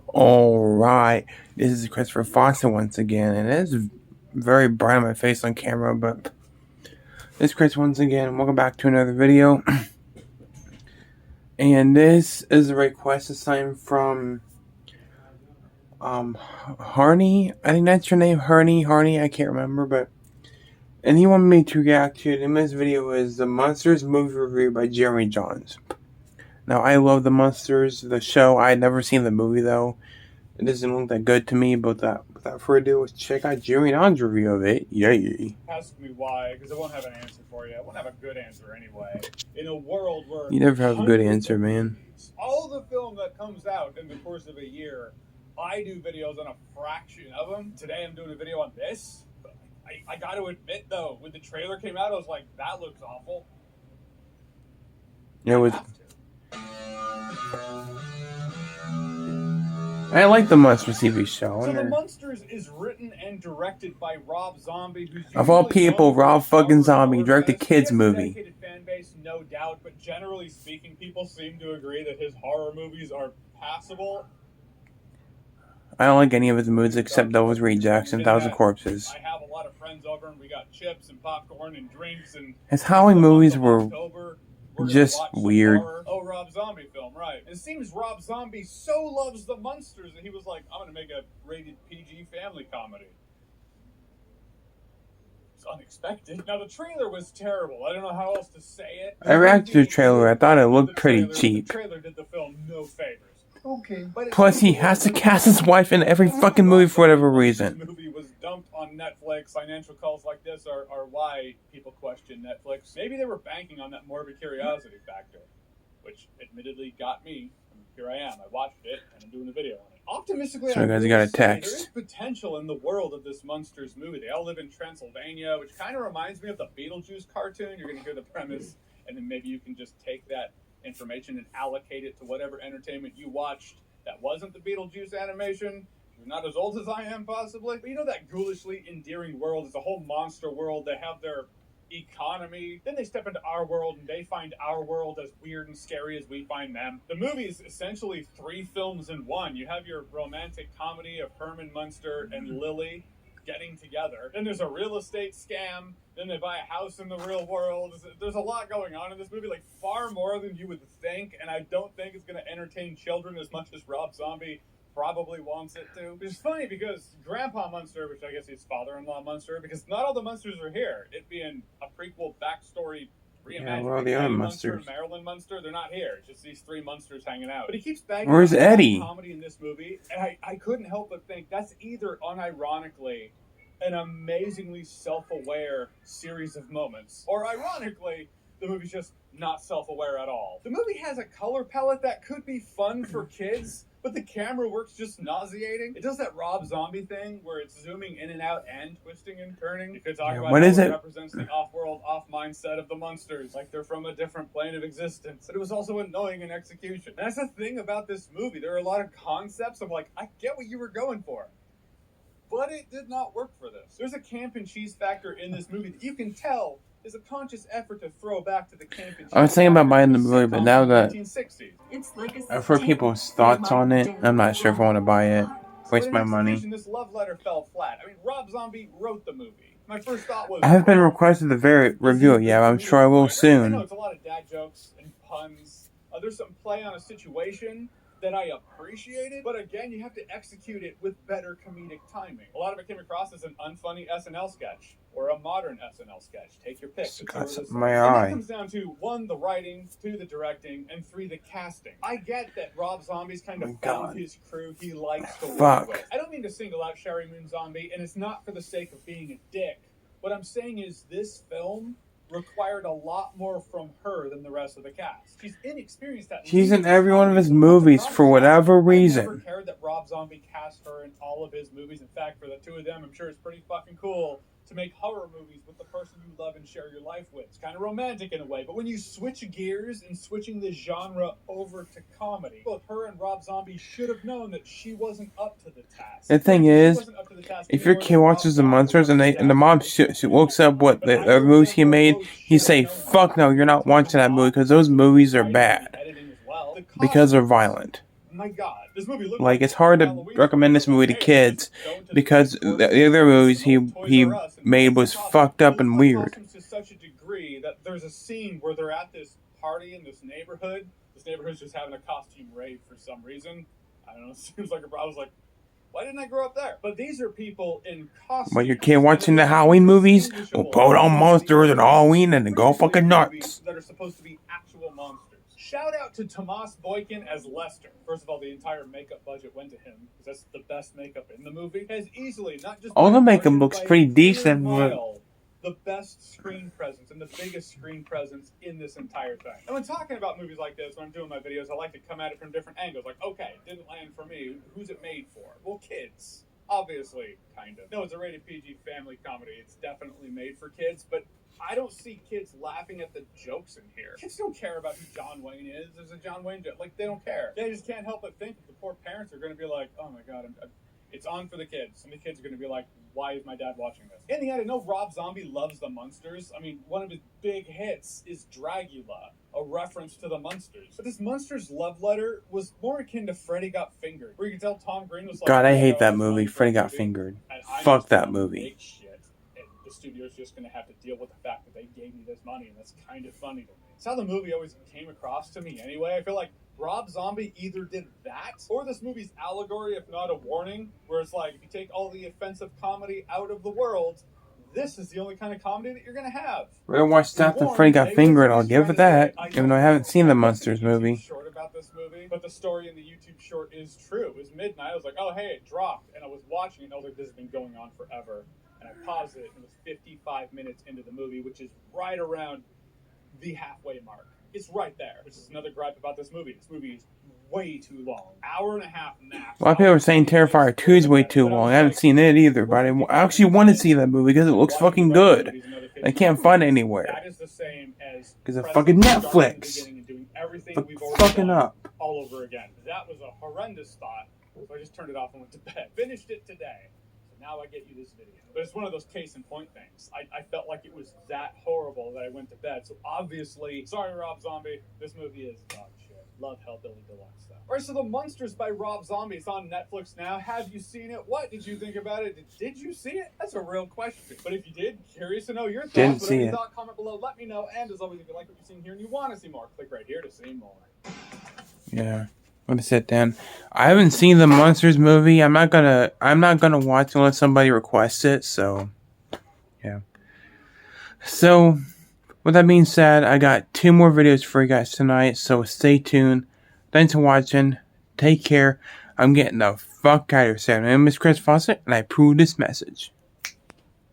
Alright, this is Christopher Foster once again, and it is very bright on my face on camera, but this is Chris once again. Welcome back to another video. And this is a request assigned from Harney. I think that's your name, Harney, I can't remember, but and he wanted me to react to it. And this video is the Munsters movie review by Jahns. Now, I love the Munsters, the show. I had never seen the movie, though. It doesn't look that good to me, but without further ado, let's check out Jahns' review of it. Yay. Ask me why, because I won't have an answer for you. I won't have a good answer anyway. In a world where... You never have a good answer, man. All the film that comes out in the course of a year, I do videos on a fraction of them. Today I'm doing a video on this. I got to admit, though, when the trailer came out, I was like, that looks awful. Yeah, it was... I like the Munsters TV show. So the Munsters is written and directed by Rob Zombie, who's of all people, Rob fucking Zombie directed a kids movie. Dedicated fan base, no doubt, but generally speaking, people seem to agree that his horror movies are passable. I don't like any of his movies except those where he jacks and Thousand Corpses. I have a lot of friends over, and we got chips and popcorn and drinks, and his Halloween movies were just weird. Oh, Rob Zombie film, right. It seems Rob Zombie so loves the Munsters that he was like, I'm going to make a rated PG family comedy. It's unexpected. Now, the trailer was terrible. I don't know how else to say it. I reacted to the trailer. I thought it looked pretty cheap. The trailer did the film no favors. Okay. Plus, he has to cast his wife in every fucking movie for whatever reason. The movie was dumped on Netflix. Financial calls like this are why people question Netflix. Maybe they were banking on that morbid curiosity factor, which admittedly got me. Here I am. I watched it, and I'm doing a video on it. Optimistically, so guys, you got a text. There is potential in the world of this Munsters movie. They all live in Transylvania, which kind of reminds me of the Beetlejuice cartoon. You're going to hear the premise, and then maybe you can just take that information and allocate it to whatever entertainment you watched that wasn't the Beetlejuice animation. You're not as old as I am, possibly. But you know that ghoulishly endearing world is a whole monster world. They have their economy. Then they step into our world, and they find our world as weird and scary as we find them. The movie is essentially 3 films in one. You have your romantic comedy of Herman Munster and Lily getting together. Then there's a real estate scam. Then they buy a house in the real world. There's a lot going on in this movie, like far more than you would think, and I don't think it's going to entertain children as much as Rob Zombie probably wants it to. Which is funny because Grandpa Munster, which I guess is father-in-law Munster, because not all the Munsters are here. It being a prequel backstory reimagining. Yeah, where are the other Munsters? Marilyn Munster, they're not here. It's just these 3 Munsters hanging out. But he keeps bagging Where's Eddie? Comedy in this movie, and I couldn't help but think that's either unironically an amazingly self-aware series of moments, or ironically, the movie's just not self-aware at all. The movie has a color palette that could be fun for kids, but the camera work's just nauseating. It does that Rob Zombie thing where it's zooming in and out and twisting and turning. You could talk about what how is it it represents the off-world, off-mindset of the Munsters, like they're from a different plane of existence. But it was also annoying in execution. And that's the thing about this movie. There are a lot of concepts of like, I get what you were going for, but it did not work for this. There's a camp and cheese factor in this movie that you can tell is a conscious effort to throw back to the camp and cheese. I was thinking about buying the movie, but now that like I've heard people's thoughts on it, I'm not sure if I want to buy it. Waste my money. This love letter fell flat. I mean, Rob Zombie wrote the movie. My first thought was, I have been requested to review it, yeah, I'm sure I will soon. I know it's a lot of dad jokes and puns. There's some play on a situation that I appreciated, but again, you have to execute it with better comedic timing. A lot of it came across as an unfunny SNL sketch or a modern SNL sketch. Take your pick. My eye. It comes down to 1, the writing, 2, the directing, and 3, the casting. I get that Rob Zombie's kind of found his crew he likes to work with. I don't mean to single out Sherry Moon Zombie, and it's not for the sake of being a dick. What I'm saying is this film required a lot more from her than the rest of the cast. She's inexperienced at She's in every one of his movies for whatever reason. I never cared that Rob Zombie cast her in all of his movies. In fact, for the 2 of them, I'm sure it's pretty fucking cool to make horror movies with the person you love and share your life with. It's kind of romantic in a way, but when you switch gears and switching the genre over to comedy, both her and Rob Zombie should have known that she wasn't up to the task. The thing is, if your kid watches the Munsters and the mom looks up what the movies he made, he say, fuck no, you're not watching that movie because those movies are bad. because they're violent. My God, this movie looked like it's hard to recommend this movie to kids because the other movies he made was fucked up and weird. To such a degree that there's a scene where they're at this party in this neighborhood. This neighborhood's just having a costume rave for some reason. I don't know. It seems like I was like, why didn't I grow up there? But these are people in costumes. But your kid watching the Halloween movies will put on Munsters and Halloween and then go fucking nuts. That are supposed to be actual monsters. Shout out to Tomas Boykin as Lester. First of all, the entire makeup budget went to him because that's the best makeup in the movie. Has easily not just all the makeup looks pretty decent, but the best screen presence and the biggest screen presence in this entire thing. And when talking about movies like this, when I'm doing my videos, I like to come at it from different angles. Like, okay, it didn't land for me. Who's it made for? Well, kids. Obviously, kind of. No, it's a rated PG family comedy. It's definitely made for kids, but I don't see kids laughing at the jokes in here. Kids don't care about who John Wayne is. There's a John Wayne joke. Like, they don't care. They just can't help but think that the poor parents are going to be like, oh my God, it's on for the kids. And the kids are going to be like, why is my dad watching this? In the end, I know Rob Zombie loves the Munsters. I mean, one of his big hits is Dragula, a reference to the Munsters. But this Munsters love letter was more akin to Freddy Got Fingered, where you can tell Tom Green was like, God, I hate that movie, Freddy Got Fingered. Fuck that movie. The studio's just going to have to deal with the fact that they gave me this money, and that's kind of funny to me. It's how the movie always came across to me anyway. I feel like Rob Zombie either did that, or this movie's allegory, if not a warning, where it's like, if you take all the offensive comedy out of the world, this is the only kind of comedy that you're going to have. Rather watch that than Freddy Got Fingered, I'll give it that, even though I haven't seen the Munsters movie. Short about this movie, but the story in the YouTube short is true. It was midnight, I was like, oh hey, it dropped, and I was watching it, and I was like, this has been going on forever. And I paused it, and it was 55 minutes into the movie, which is right around the halfway mark. It's right there, which is another gripe about this movie. This movie is way too long. Hour and a half max. A lot of people are saying Terrifier 2 is way too long. I haven't seen it either, but I actually want to see that movie because it looks fucking good. I can't find it anywhere. That is the same as because of fucking Netflix. Fucking up. All over again. That was a horrendous thought, so I just turned it off and went to bed. Finished it today. Now I get you this video. But it's one of those case in point things. I felt like it was that horrible that I went to bed. So obviously, sorry Rob Zombie, this movie is dog shit. Love Hellbilly Deluxe though. Alright, so The Munsters by Rob Zombie. It's on Netflix now. Have you seen it? What did you think about it? Did you see it? That's a real question. But if you did, curious to know your thoughts. Didn't see it. Comment below. Let me know. And as always, if you like what you've seen here and you want to see more, click right here to see more. Yeah. I'm gonna sit down. I haven't seen the Munsters movie. I'm not gonna watch unless somebody requests it. So, yeah. So, with that being said, I got 2 more videos for you guys tonight. So stay tuned. Thanks for watching. Take care. I'm getting the fuck out of here. My name is Chris Fawcett, and I approve this message.